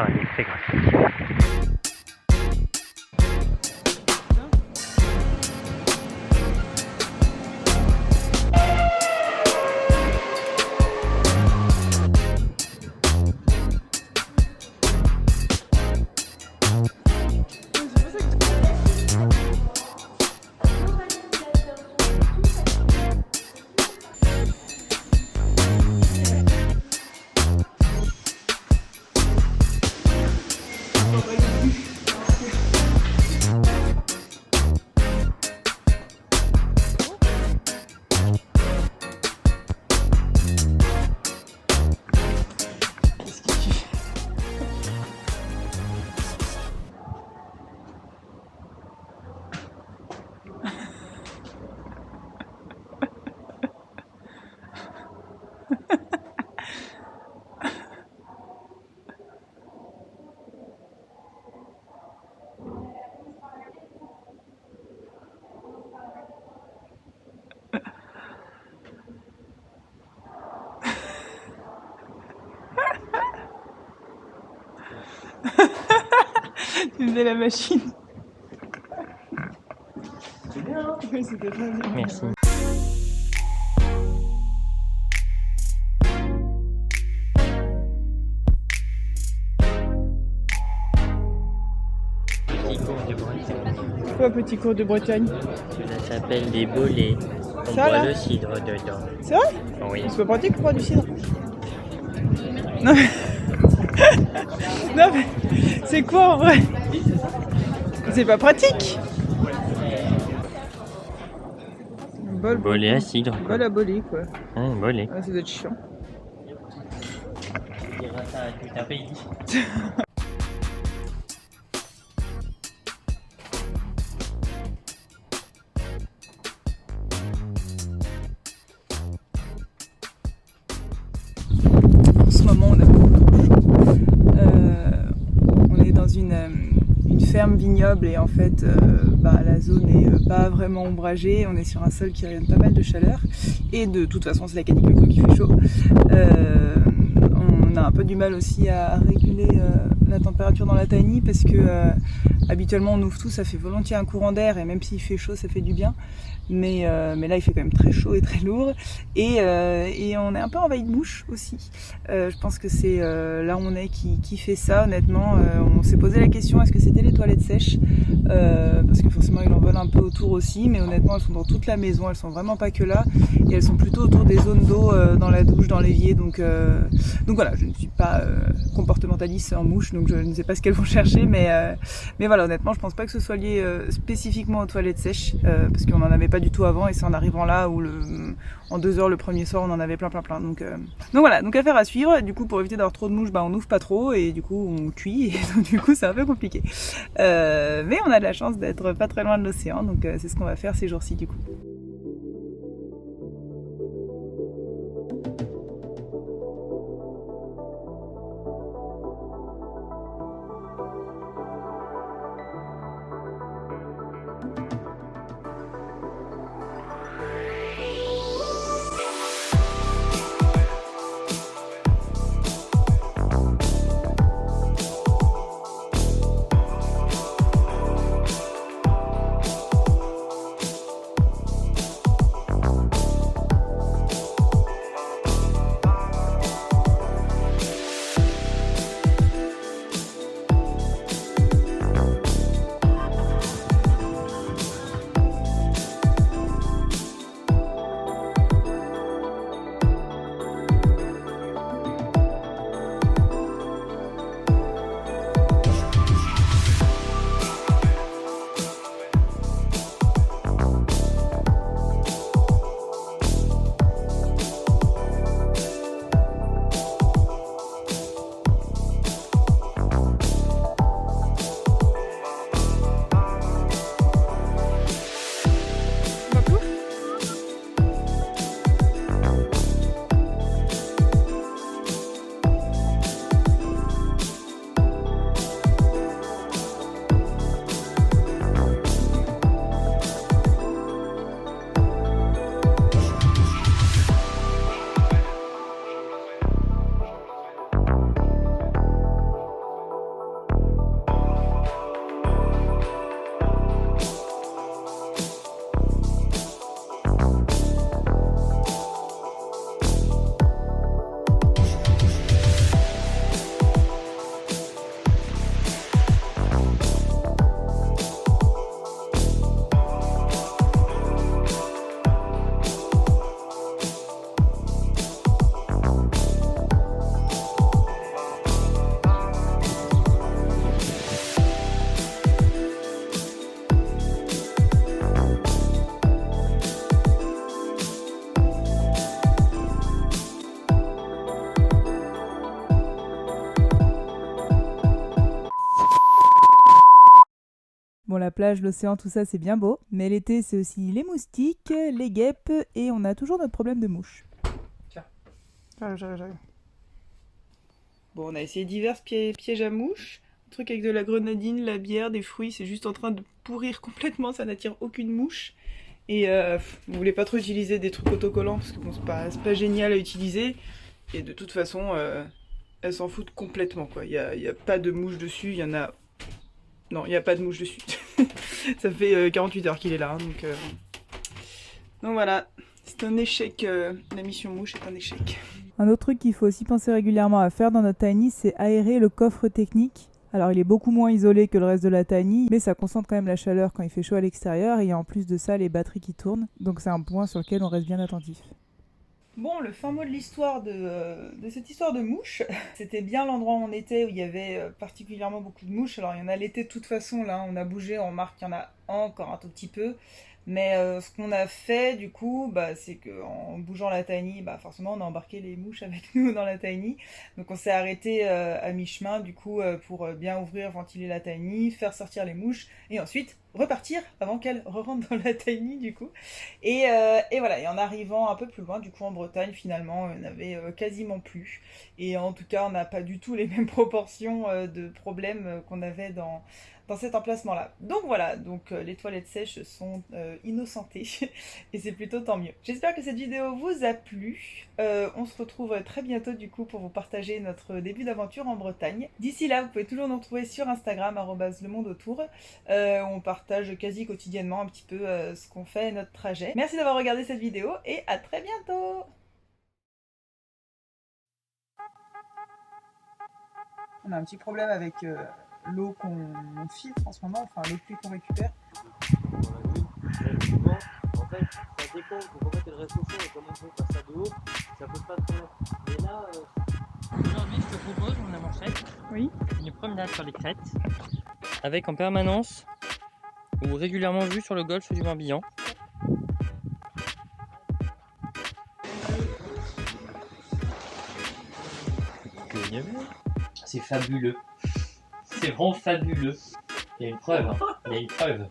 sera un extrait graphique. Tu faisais la machine. C'est bien, hein? Oui, c'était très bien. Merci. Petit cours de Bretagne. Quoi, petit cours de Bretagne? Ça s'appelle des bolets. On Ça, boit là le cidre dedans. C'est vrai? Oui. C'est pas pratique pour boire du cidre. Non mais... non mais... C'est quoi en vrai? C'est pas pratique. Bol, Bolet à cidre. quoi. bol à boler quoi. Un bolet. Ah, ça doit être chiant. Tu diras ça à tout un pays. En ce moment, on a beaucoup trop chaud. On est dans une ferme vignoble et en fait, la zone n'est pas vraiment ombragée. On est sur un sol qui rayonne pas mal de chaleur et de toute façon, c'est la canicule donc il fait chaud. On a un peu du mal aussi à réguler la température dans la tiny parce que habituellement on ouvre tout, ça fait volontiers un courant d'air et même s'il fait chaud, ça fait du bien. Mais là il fait quand même très chaud et très lourd et on est un peu envahi de mouches aussi. Je pense que c'est là où on est qui fait ça honnêtement. On s'est posé la question est-ce que c'était les toilettes sèches parce que forcément il en vole un peu autour aussi, mais honnêtement elles sont dans toute la maison, elles sont vraiment pas que là et elles sont plutôt autour des zones d'eau dans la douche, dans l'évier, donc voilà, je ne suis pas comportementaliste en mouche donc je ne sais pas ce qu'elles vont chercher, mais voilà, honnêtement je pense pas que ce soit lié spécifiquement aux toilettes sèches parce qu'on en avait pas du tout avant et c'est en arrivant là où en 2 heures le premier soir on en avait plein donc voilà, donc affaire à suivre. Et du coup pour éviter d'avoir trop de mouches, on n'ouvre pas trop et du coup on cuit et donc, du coup c'est un peu compliqué, mais on a de la chance d'être pas très loin de l'océan, donc c'est ce qu'on va faire ces jours-ci du coup. la plage, l'océan, tout ça c'est bien beau. Mais l'été c'est aussi les moustiques, les guêpes et on a toujours notre problème de mouches. Tiens, j'arrive. Bon, on a essayé divers pièges à mouches. Un truc avec de la grenadine, la bière, des fruits, c'est juste en train de pourrir complètement, ça n'attire aucune mouche. Et on voulait pas trop utiliser des trucs autocollants parce que bon, c'est pas génial à utiliser. Et de toute façon, elles s'en foutent complètement quoi. Il y a pas de mouche dessus, il y en a... Non, il n'y a pas de mouche dessus. Ça fait 48 heures qu'il est là, hein, donc voilà. C'est un échec, la mission mouche est un échec. Un autre truc qu'il faut aussi penser régulièrement à faire dans notre tiny, c'est aérer le coffre technique. Alors il est beaucoup moins isolé que le reste de la tiny, mais ça concentre quand même la chaleur quand il fait chaud à l'extérieur, et en plus de ça les batteries qui tournent, donc c'est un point sur lequel on reste bien attentif. Bon, le fin mot de l'histoire de cette histoire de mouches, c'était bien l'endroit où on était, où il y avait particulièrement beaucoup de mouches. Alors il y en a l'été de toute façon, là on a bougé, on remarque qu'il y en a encore un tout petit peu. Mais ce qu'on a fait du coup, c'est qu'en bougeant la tiny, forcément on a embarqué les mouches avec nous dans la tiny. Donc on s'est arrêté à mi-chemin du coup pour bien ouvrir, ventiler la tiny, faire sortir les mouches et ensuite repartir avant qu'elles rentrent dans la tiny du coup. Et voilà, et en arrivant un peu plus loin du coup en Bretagne finalement il n'y en avait quasiment plus. Et en tout cas on n'a pas du tout les mêmes proportions de problèmes qu'on avait dans cet emplacement-là. Donc voilà, donc les toilettes sèches sont innocentées et c'est plutôt tant mieux. J'espère que cette vidéo vous a plu. On se retrouve très bientôt du coup pour vous partager notre début d'aventure en Bretagne. D'ici là, vous pouvez toujours nous retrouver sur Instagram @lemondeautour. On partage quasi quotidiennement un petit peu ce qu'on fait, notre trajet. Merci d'avoir regardé cette vidéo et à très bientôt. On a un petit problème avec l'eau qu'on filtre en ce moment, enfin les pluies qu'on récupère. Souvent, en fait, ça dépend. Donc en fait, elle reste au fond et comme on peut passer de haut, ça pose pas de problème. Mais là, aujourd'hui, je te propose, mon amanchette, Oui. une promenade sur les crêtes, avec en permanence ou régulièrement vue sur le golfe du Morbihan. C'est fabuleux. C'est vraiment fabuleux. Il y a une preuve. Hein. Il y a une preuve.